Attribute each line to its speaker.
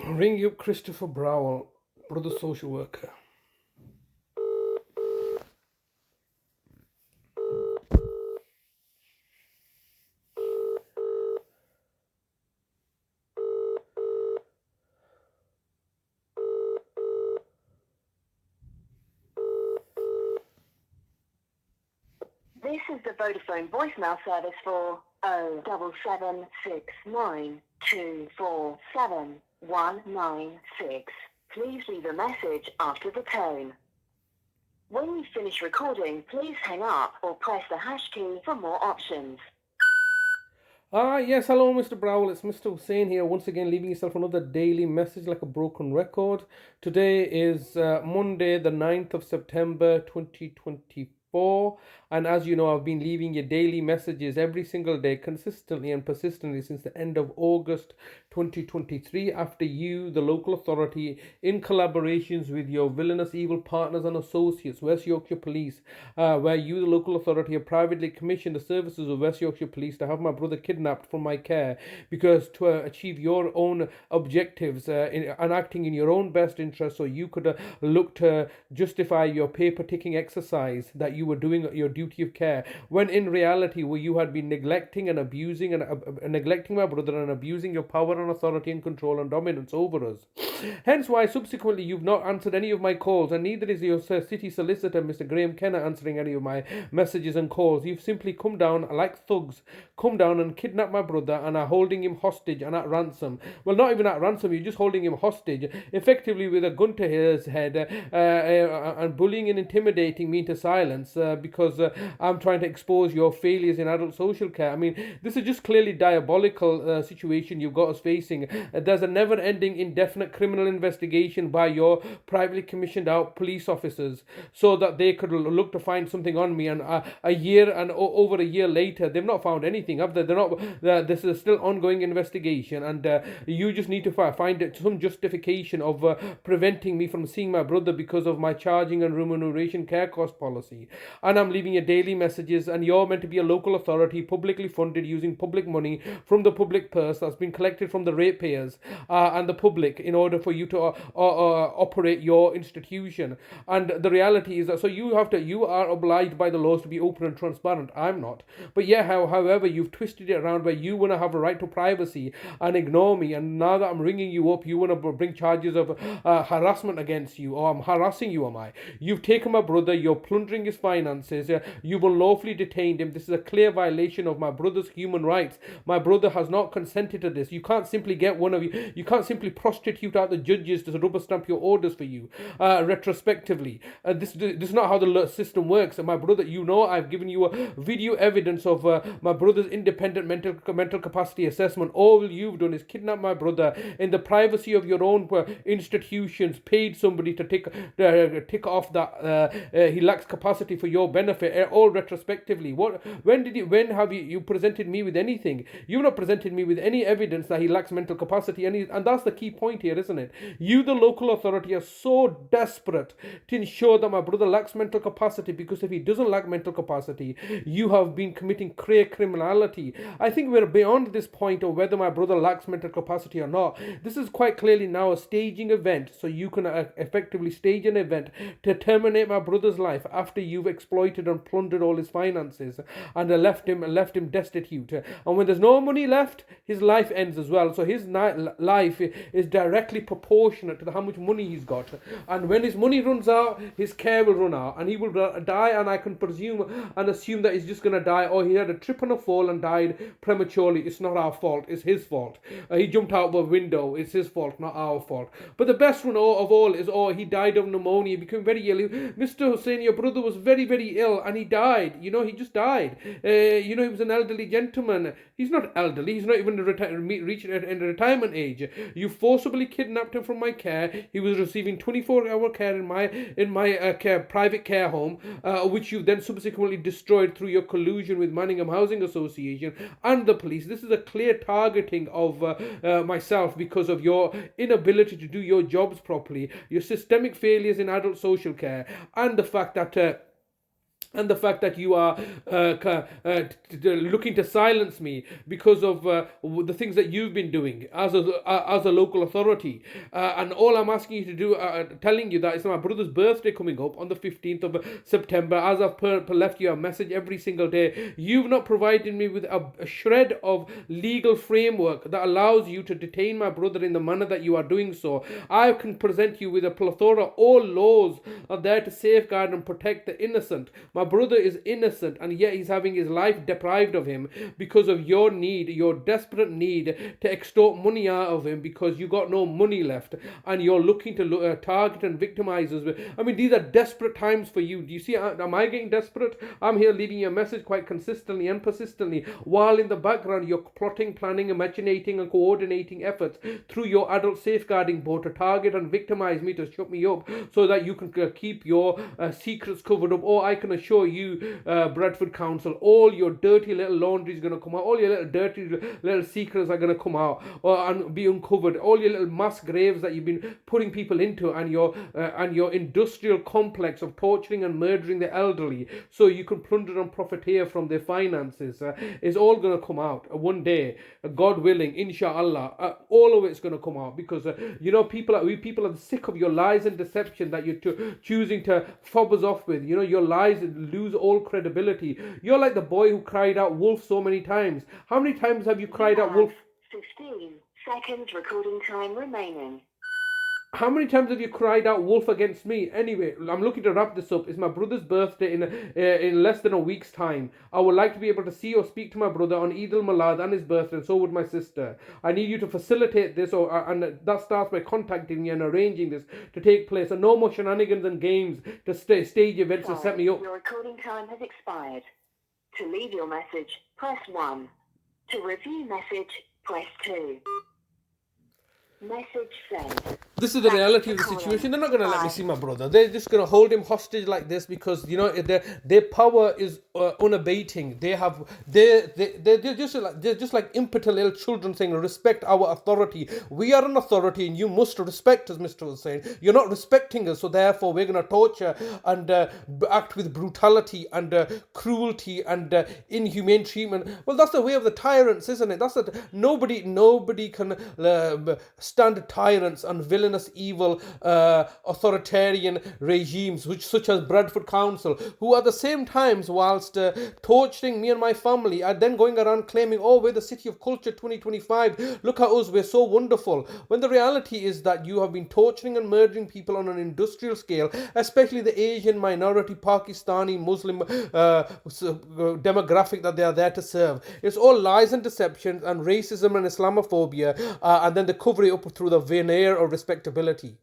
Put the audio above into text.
Speaker 1: Ring up Christopher Browell, brother social worker.
Speaker 2: This is the Vodafone voicemail service for 0769247196. Please leave a message after the tone. When you finish recording, please hang up or press the hash key for more options.
Speaker 1: Yes, hello, Mr. Browell. It's Mr. Hussein here, once again, leaving yourself another daily message like a broken record. Today is Monday, the 9th of September, 2024. And as you know, I've been leaving you daily messages every single day, consistently and persistently since the end of August 2023, after you, the local authority, in collaborations with your villainous evil partners and associates, West Yorkshire Police, where you, the local authority, have privately commissioned the services of West Yorkshire Police to have my brother kidnapped from my care, because to achieve your own objectives and acting in your own best interest, so you could look to justify your paper ticking exercise that you were doing your duty of care, when in reality where you had been neglecting and abusing and neglecting my brother and abusing your power and authority and control and dominance over us. Hence why subsequently you've not answered any of my calls, and neither is your city solicitor, Mr. Graham Kenner, answering any of my messages and calls. You've simply come down like thugs, come down and kidnapped my brother and are holding him hostage and at ransom. Well, not even at ransom, you're just holding him hostage, effectively with a gun to his head, and bullying and intimidating me into silence because I'm trying to expose your failures in adult social care. I mean, this is just clearly diabolical situation you've got us facing. There's a never-ending, indefinite criminal investigation by your privately commissioned out police officers so that they could look to find something on me, and a year and over a year later they've not found anything, have they? They're not. This is still ongoing investigation, and you just need to find some justification of preventing me from seeing my brother because of my charging and remuneration care cost policy. And I'm leaving you daily messages, and you're meant to be a local authority, publicly funded, using public money from the public purse that's been collected from the ratepayers and the public in order for you to operate your institution. And the reality is that so you are obliged by the laws to be open and transparent. I'm not. But yeah, however, you've twisted it around where you want to have a right to privacy and ignore me, and now that I'm ringing you up, you want to bring charges of harassment against you, or I'm harassing you, am I? You've taken my brother, you're plundering his finances, you've unlawfully detained him. This is a clear violation of my brother's human rights. My brother has not consented to this. You can't simply get one of you can't simply prostitute out the judges to rubber stamp your orders for you retrospectively. This is not how the system works. And my brother, I've given you a video evidence of my brother's independent mental capacity assessment. All you've done is kidnap my brother in the privacy of your own institutions, paid somebody to tick off that he lacks capacity for your benefit, all retrospectively. When have you presented me with anything? You've not presented me with any evidence that he lacks mental capacity, and that's the key point here, isn't it? You, the local authority, are so desperate to ensure that my brother lacks mental capacity, because if he doesn't lack mental capacity, you have been committing criminality. I think we're beyond this point of whether my brother lacks mental capacity or not. This is quite clearly now a staging event, so you can effectively stage an event to terminate my brother's life after you've exploited and plundered all his finances and left him destitute. And when there's no money left, his life ends as well. So his life is directly proportionate to how much money he's got. And when his money runs out, his care will run out, and he will die. And I can presume and assume that he's just going to die, or he had a trip and a fall and died prematurely. It's not our fault, it's his fault. He jumped out of a window, it's his fault, not our fault. But the best one of all is, he died of pneumonia, became very ill. Mr. Hussein, your brother was very, very ill, and he died. He just died. He was an elderly gentleman. He's not elderly, he's not even reached in the retirement age. You forcibly kidnapped him from my care. He was receiving 24-hour care in my private care home, which you then subsequently destroyed through your collusion with Manningham Housing Association and the police. This is a clear targeting of myself because of your inability to do your jobs properly, your systemic failures in adult social care, and the fact that and the fact that you are looking to silence me because of the things that you've been doing as a local authority. And all I'm asking you to do, telling you that it's my brother's birthday coming up on the 15th of September. As I've left you a message every single day, you've not provided me with a shred of legal framework that allows you to detain my brother in the manner that you are doing so. I can present you with a plethora. All laws are there to safeguard and protect the innocent. My brother is innocent, and yet he's having his life deprived of him because of your need, your desperate need to extort money out of him because you got no money left, and you're looking to target and victimize us. I mean, these are desperate times for you. Do you see? Am I getting desperate? I'm here leaving you a message quite consistently and persistently, while in the background you're plotting, planning, imaginating, and coordinating efforts through your adult safeguarding board to target and victimize me, to shut me up, so that you can keep your secrets covered up. Or I can assure you, Bradford Council, all your dirty little laundry is going to come out. All your little dirty little secrets are going to come out and be uncovered. All your little mass graves that you've been putting people into, and your industrial complex of torturing and murdering the elderly so you can plunder and profiteer from their finances, is all going to come out one day, God willing, inshallah. All of it's going to come out because people are sick of your lies and deception that you're choosing to fob us off with. Your lies lose all credibility. You're like the boy who cried out wolf so many times. How many times have you cried out wolf?
Speaker 2: 15 seconds recording time remaining.
Speaker 1: How many times have you cried out wolf against me? Anyway, I'm looking to wrap this up. It's my brother's birthday in less than a week's time. I would like to be able to see or speak to my brother on Eid al-Milad and his birthday, and so would my sister. I need you to facilitate this, and that starts by contacting me and arranging this to take place. And no more shenanigans and games to stage events to set me up.
Speaker 2: Your recording time has expired. To leave your message, press 1. To review message, press 2. Message sent.
Speaker 1: This is the reality of the situation. They're not going to let me see my brother. They're just going to hold him hostage like this because their power is unabating. They're just like impotent little children saying, "Respect our authority. We are an authority, and you must respect us." Mr. Hussain, you're not respecting us, so therefore we're going to torture and act with brutality and cruelty and inhumane treatment. Well, that's the way of the tyrants, isn't it? Nobody can stand tyrants and villainous, evil, authoritarian regimes, such as Bradford Council, who at the same times, whilst torturing me and my family, are then going around claiming, "Oh, we're the city of culture 2025. Look at us, we're so wonderful." When the reality is that you have been torturing and murdering people on an industrial scale, especially the Asian minority, Pakistani, Muslim demographic that they are there to serve. It's all lies and deception and racism and Islamophobia, and then they cover it up through the veneer of respectability.